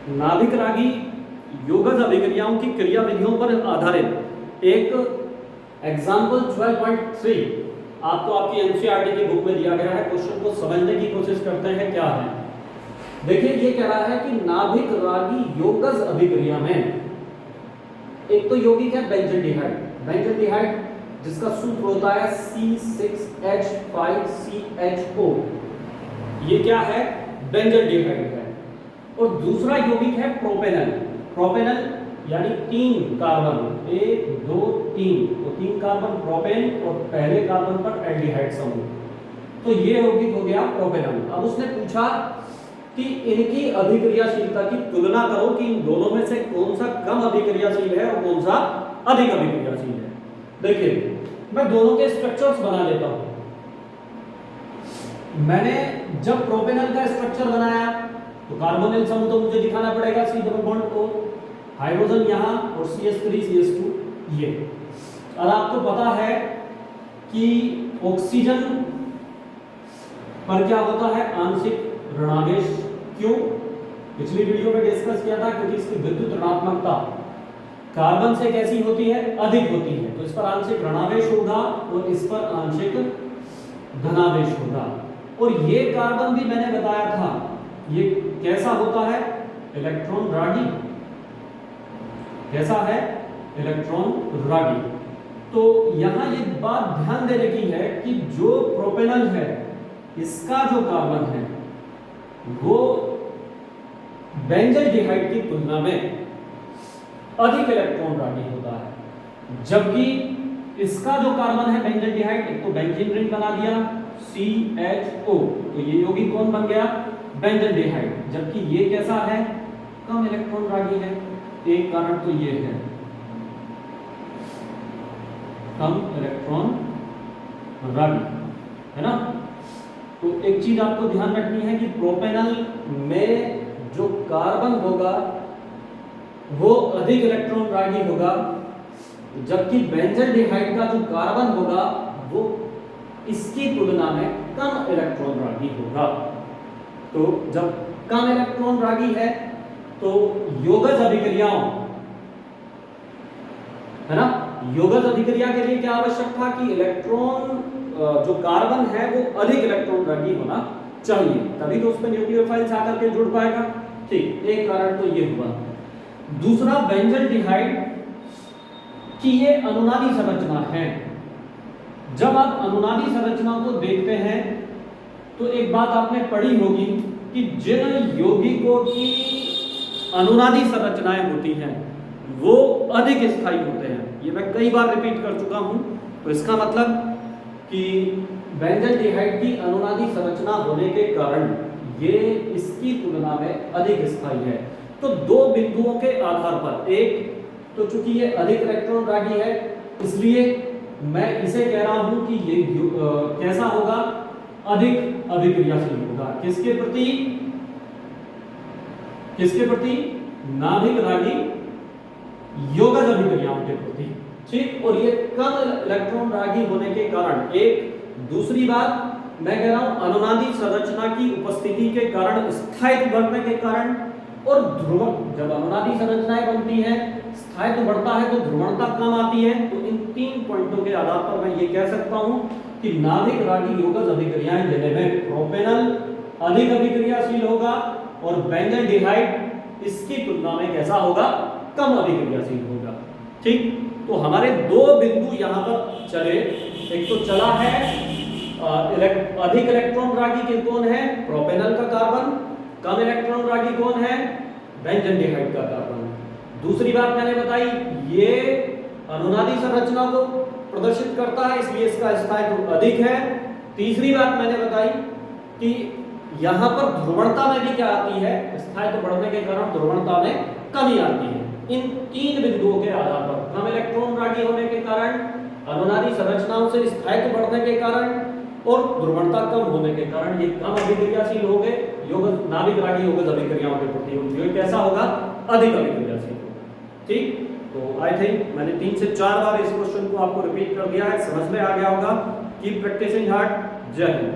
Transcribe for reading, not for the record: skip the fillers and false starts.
नाभिक रागी योगज अभिक्रियाओं की क्रिया विधियों पर आधारित एक एग्जाम्पल 12.3 आपको आपकी एनसीईआरटी की बुक में दिया गया है। क्वेश्चन को समझने की कोशिश करते हैं क्या है। देखिए ये कह रहा है कि नाभिक रागी योगज अभिक्रिया में एक तो यौगिक है बेंजोडिहाइड, बेंजोडिहाइड जिसका सूत्र होता है C6H5CHO। ये क्या है? बेंजोडिहाइड है। और दूसरा यौगिक है प्रोपेनल, प्रोपेनल यानी 3 कार्बन, 1 2 3, तो 3 कार्बन प्रोपेन और पहले कार्बन पर एल्डिहाइड समूह, तो ये यौगिक हो गया प्रोपेनल। अब उसने पूछा कि इनकी अभिक्रियाशीलता की तुलना करो कि इन दोनों में से कौन सा कम अभिक्रियाशील है और कौन सा अधिक अभिक्रियाशील है। देखिए मैं दोनों के स्ट्रक्चर्स बना लेता हूं। मैंने जब प्रोपेनल का स्ट्रक्चर बनाया तो कार्बोनिल समूह तो मुझे दिखाना पड़ेगा, C डबल बॉन्ड को, हाइड्रोजन यहां और CH3 CH2 ये। और आपको पता है कि ऑक्सीजन पर क्या होता है? आंशिक ऋणावेश। क्यों? पिछली वीडियो में डिस्कस किया था, क्योंकि इसकी विद्युत ऋणात्मकता कार्बन से कैसी होती है? अधिक होती है। तो इस पर आंशिक ऋणावेश होगा और इस पर आंशिक धनावेश होगा। और ये कार्बन भी मैंने बताया था, ये कैसा होता है? इलेक्ट्रॉन रागी। कैसा है? इलेक्ट्रॉन रागी। तो यहां ये बात ध्यान देने की है कि जो प्रोपेनल है इसका जो कार्बन है वो बेंजोडिहाइड की तुलना में अधिक इलेक्ट्रॉन रागी होता है, जबकि इसका जो कार्बन है बेंजोडिहाइड, एक तो बेंजीन रिंग बना दिया CHO, तो ये यौगिक कौन बन गया? बेंजोडिहाइड। जबकि ये कैसा है? कम इलेक्ट्रॉन रागी है। एक कारण तो ये है, कम इलेक्ट्रॉन रागी है ना। तो एक चीज आपको ध्यान रखनी है कि प्रोपेनल में जो कार्बन होगा वो अधिक इलेक्ट्रॉन रागी होगा, जबकि बेंजोडिहाइड का जो कार्बन होगा वो इसकी तुलना में कम इलेक्ट्रॉन रागी होगा। तो जब कम इलेक्ट्रॉन रागी है तो योगज अभिक्रियाओं, है ना, योगज अभिक्रिया के लिए क्या आवश्यक था कि इलेक्ट्रॉन जो कार्बन है वो अधिक इलेक्ट्रॉन रागी होना चाहिए, तभी तो उसमें न्यूक्लियोफाइल्स आकर के जुड़ पाएगा। ठीक, एक कारण तो ये हुआ। दूसरा बेंजोडिहाइड की ये अनुनादी संरचना है। जब आप अनुनादी संरचना को देखते हैं तो एक बात आपने पढ़ी होगी कि जिन यौगिकों की अनुनादी संरचनाएं होती हैं वो अधिक स्थायी होते हैं। ये मैं कई बार रिपीट कर चुका हूं। तो इसका मतलब कि बेंजोडिहाइड की अनुनादी संरचना होने के कारण ये इसकी तुलना में अधिक स्थायी है। तो दो बिंदुओं के आधार पर, एक तो चूंकि ये अधिक इलेक्ट्रॉन रागी है इसलिए मैं इसे कह रहा हूं कि ये कैसा होगा? अधिक अभिक्रियाशील होगा। किसके प्रति? किसके प्रति? नाभिक रागी योगज अभिक्रियाओं के प्रति। ठीक, और ये कम इलेक्ट्रॉन रागी होने के कारण एक। दूसरी बात मैं कह रहा हूं अनुनादी संरचना की उपस्थिति के कारण, स्थायित्व बढ़ने के कारण, और ध्रुवण, जब अनुनादी संरचनाएं बनती हैं स्थायित्व बढ़ता है तो ध्रुवणता कम आती है। तो इन 3 पॉइंटों के आधार पर मैं ये कह सकता हूं कि नाभिक रागी योगज अभिक्रियाएं देने में प्रोपेनल अधिक अभिक्रियाशील होगा और बेंजोडिहाइड इसकी तुलना में कैसा होगा? कम अभिक्रियाशील होगा। ठीक, तो हमारे दो बिंदु यहां पर चले। एक तो चला है अधिक इलेक्ट्रॉन रागी के कौन है? प्रोपेनल का कार्बन। कम इलेक्ट्रॉन रागी कौन है? बेंजोडिहाइड का कार्बन। दूसरी बात मैंने बताई ये अनुनादी संरचना को प्रदर्शित करता है इसलिए इसका स्थायित्व अधिक है। तीसरी बात मैंने बताई कि यहां पर ध्रुवणता में भी क्या आती है? स्थायित्व बढ़ने के कारण ध्रुवणता में कमी आती है। इन 3 बिंदुओं के आधार पर, कम इलेक्ट्रॉन रागी होने के कारण, अनुनादी संरचनाओं से स्थायित्व बढ़ने के कारण और ध्रुवणता कम होने के कारण ये कम अभिक्रियाशील हो गए। नाभिक रागी योगज अभिक्रियाओं के प्रति ये कैसा होगा? अधिक अभिक्रियाशील होगा। ठीक, तो आई थिंक मैंने 3 से 4 बार इस क्वेश्चन को आपको रिपीट कर दिया है, समझ में आ गया होगा। Keep practising hard. जय हिंद।